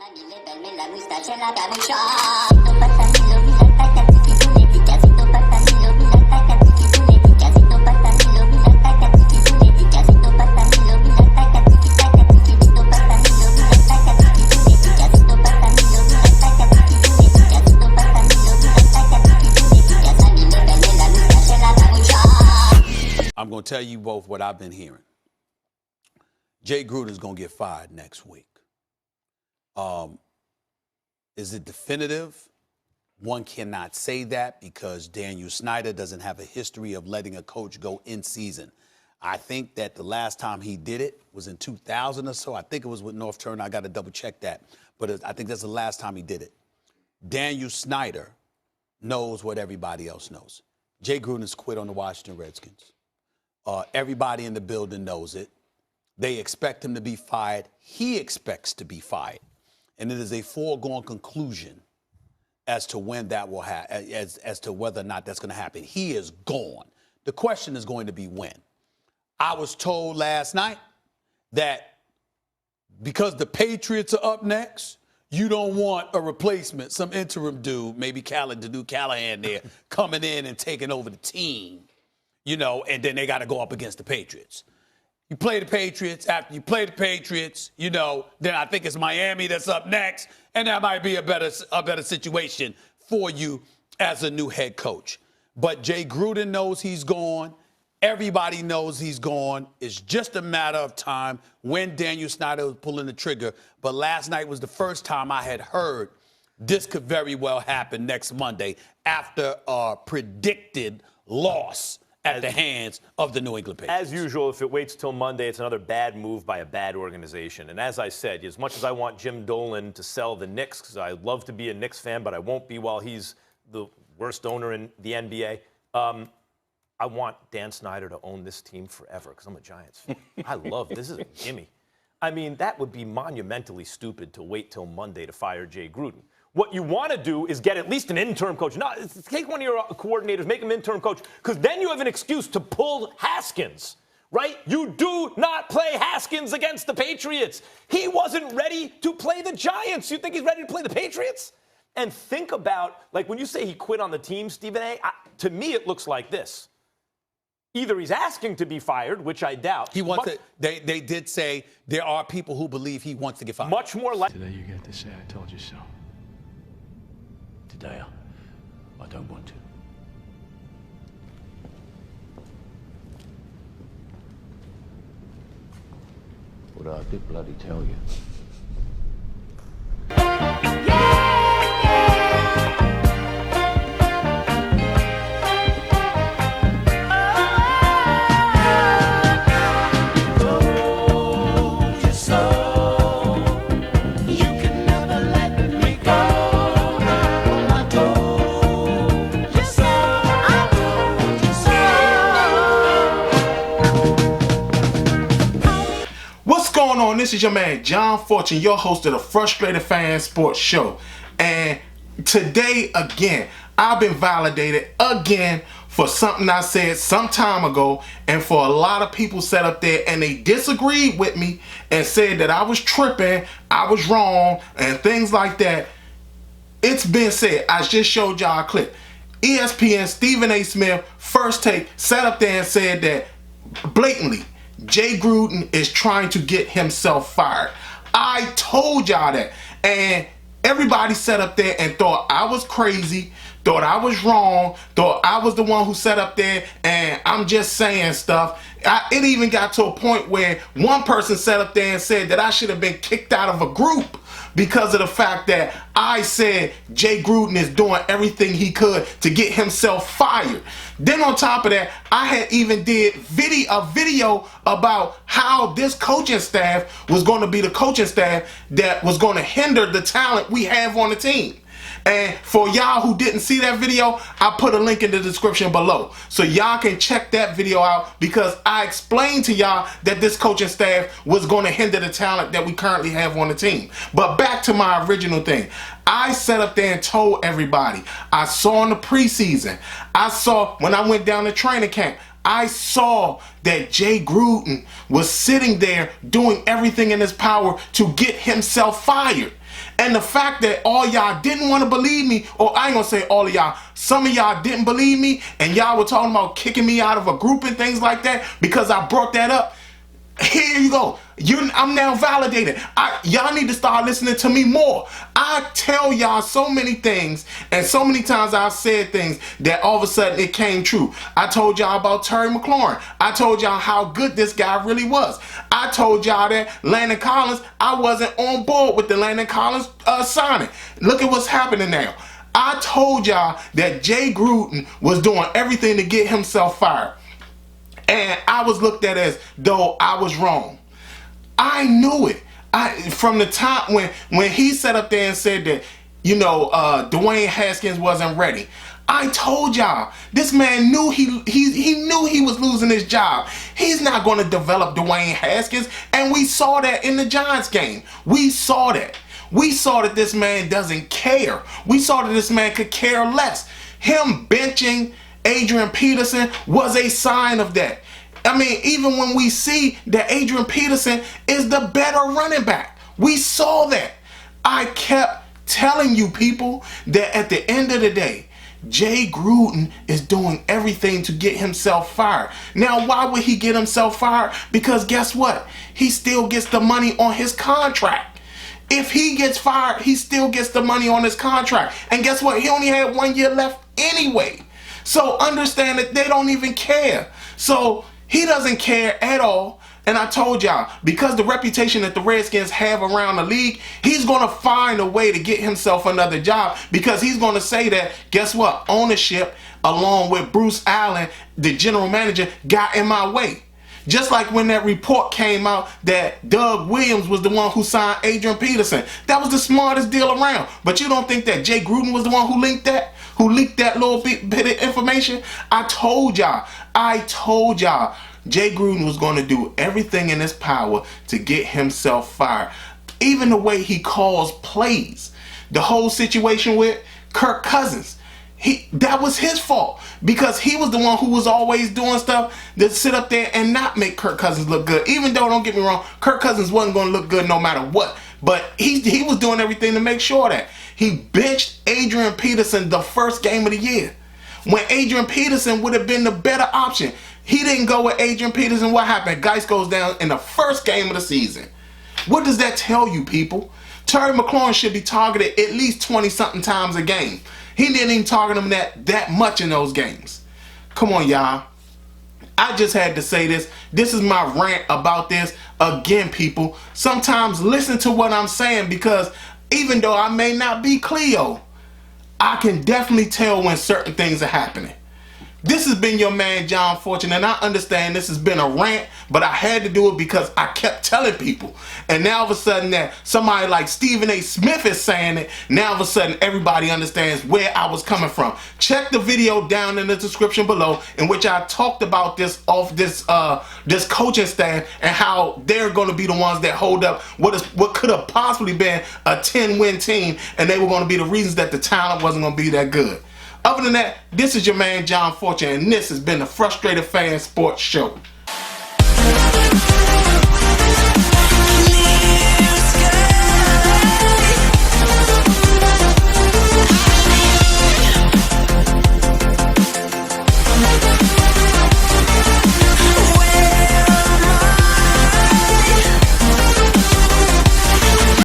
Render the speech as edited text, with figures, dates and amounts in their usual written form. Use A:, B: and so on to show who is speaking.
A: I'm going to tell you both what I've been hearing. Jay Gruden is going to get fired next week. Is it definitive? One cannot say that because Daniel Snyder doesn't have a history of letting a coach go in season. I think that the last time he did it was in 2000 or so. I think it was with North Turner. I got to double check that. But I think that's the last time he did it. Daniel Snyder knows what everybody else knows. Jay Gruden has quit on the Washington Redskins. Everybody in the building knows it. They expect him to be fired. He expects to be fired. And it is a foregone conclusion as to when that will happen, as to whether or not that's going to happen. He is gone. The question is going to be when. I was told last night that because the Patriots are up next, you don't want a replacement, some interim dude, maybe Callahan there, coming in and taking over the team, you know, and then they got to go up against the Patriots. You play the Patriots. After you play the Patriots, you know, then I think it's Miami that's up next, and that might be a better situation for you as a new head coach. But Jay Gruden knows he's gone. Everybody knows he's gone. It's just a matter of time when Daniel Snyder was pulling the trigger. But last night was the first time I had heard this could very well happen next Monday after a predicted loss at the hands of the New England Patriots.
B: As usual, if it waits till Monday, it's another bad move by a bad organization. And as I said, as much as I want Jim Dolan to sell the Knicks, because I love to be a Knicks fan, but I won't be while he's the worst owner in the NBA, I want Dan Snyder to own this team forever because I'm a Giants fan. I love this. This is a gimme. I mean, that would be monumentally stupid to wait till Monday to fire Jay Gruden. What you want to do is get at least an interim coach. No, take one of your coordinators, make him interim coach, because then you have an excuse to pull Haskins, right? You do not play Haskins against the Patriots. He wasn't ready to play the Giants. You think he's ready to play the Patriots? And think about, like, when you say he quit on the team, Stephen A., to me it looks like this. Either he's asking to be fired, which I doubt.
A: He wants to. They did say there are people who believe he wants to get fired.
B: Much more likely.
C: Today you get to say, I told you so. Today, I don't want to. But I did bloody tell you.
D: This is your man John Fortune, your host of the Frustrated Fan Sports Show. And today, again, I've been validated again for something I said some time ago, and for a lot of people sat up there and they disagreed with me and said that I was tripping, I was wrong, and things like that. It's been said. I just showed y'all a clip. ESPN Stephen A. Smith, First Take, sat up there and said that blatantly Jay Gruden is trying to get himself fired. I told y'all that. And everybody sat up there and thought I was crazy, thought I was wrong, thought I was the one who sat up there and I'm just saying stuff. It even got to a point where one person sat up there and said that I should have been kicked out of a group because of the fact that I said Jay Gruden is doing everything he could to get himself fired. Then on top of that, I had even did a video about how this coaching staff was going to be the coaching staff that was going to hinder the talent we have on the team. And for y'all who didn't see that video, I put a link in the description below. So y'all can check that video out because I explained to y'all that this coaching staff was going to hinder the talent that we currently have on the team. But back to my original thing. I sat up there and told everybody. I saw in the preseason. I saw when I went down to training camp. I saw that Jay Gruden was sitting there doing everything in his power to get himself fired. And the fact that all y'all didn't want to believe me, or I ain't gonna say all of y'all, some of y'all didn't believe me, and y'all were talking about kicking me out of a group and things like that because I brought that up. Here you go. I'm now validated. Y'all need to start listening to me more. I tell y'all so many things, and so many times I've said things that all of a sudden it came true. I told y'all about Terry McLaurin. I told y'all how good this guy really was. I told y'all that Landon Collins, I wasn't on board with the Landon Collins signing. Look at what's happening now. I told y'all that Jay Gruden was doing everything to get himself fired. And I was looked at as though I was wrong. I knew it. From the time when he sat up there and said that, Dwayne Haskins wasn't ready. I told y'all, this man knew he knew he was losing his job. He's not going to develop Dwayne Haskins, and we saw that in the Giants game. We saw that. We saw that this man doesn't care. We saw that this man could care less. Him benching Adrian Peterson was a sign of that. I mean, even when we see that Adrian Peterson is the better running back, we saw that. I kept telling you people that at the end of the day, Jay Gruden is doing everything to get himself fired. Now, why would he get himself fired? Because guess what? He still gets the money on his contract. If he gets fired, he still gets the money on his contract. And guess what? He only had 1 year left anyway. So understand that they don't even care. So he doesn't care at all. And I told y'all, because the reputation that the Redskins have around the league, he's going to find a way to get himself another job, because he's going to say that, guess what? Ownership, along with Bruce Allen, the general manager, got in my way. Just like when that report came out that Doug Williams was the one who signed Adrian Peterson. That was the smartest deal around. But you don't think that Jay Gruden was the one who leaked that? Who leaked that little bit of information? I told y'all, Jay Gruden was going to do everything in his power to get himself fired. Even the way he calls plays. The whole situation with Kirk Cousins. That was his fault, because he was the one who was always doing stuff that sit up there and not make Kirk Cousins look good. Even though, don't get me wrong, Kirk Cousins wasn't going to look good no matter what. But he was doing everything to make sure that he benched Adrian Peterson the first game of the year, when Adrian Peterson would have been the better option. He didn't go with Adrian Peterson. What happened? Geis goes down in the first game of the season. What does that tell you, people? Terry McLaurin should be targeted at least 20-something times a game. He didn't even target him that much in those games. Come on, y'all. I just had to say this. This is my rant about this. Again, people, sometimes listen to what I'm saying, because even though I may not be Cleo, I can definitely tell when certain things are happening. This has been your man, John Fortune, and I understand this has been a rant, but I had to do it because I kept telling people. And now all of a sudden that somebody like Stephen A. Smith is saying it, now all of a sudden everybody understands where I was coming from. Check the video down in the description below, in which I talked about this coaching staff and how they're going to be the ones that hold up what could have possibly been a 10-win team, and they were going to be the reasons that the talent wasn't going to be that good. Other than that, this is your man, John Fortune, and this has been the Frustrated Fan Sports Show.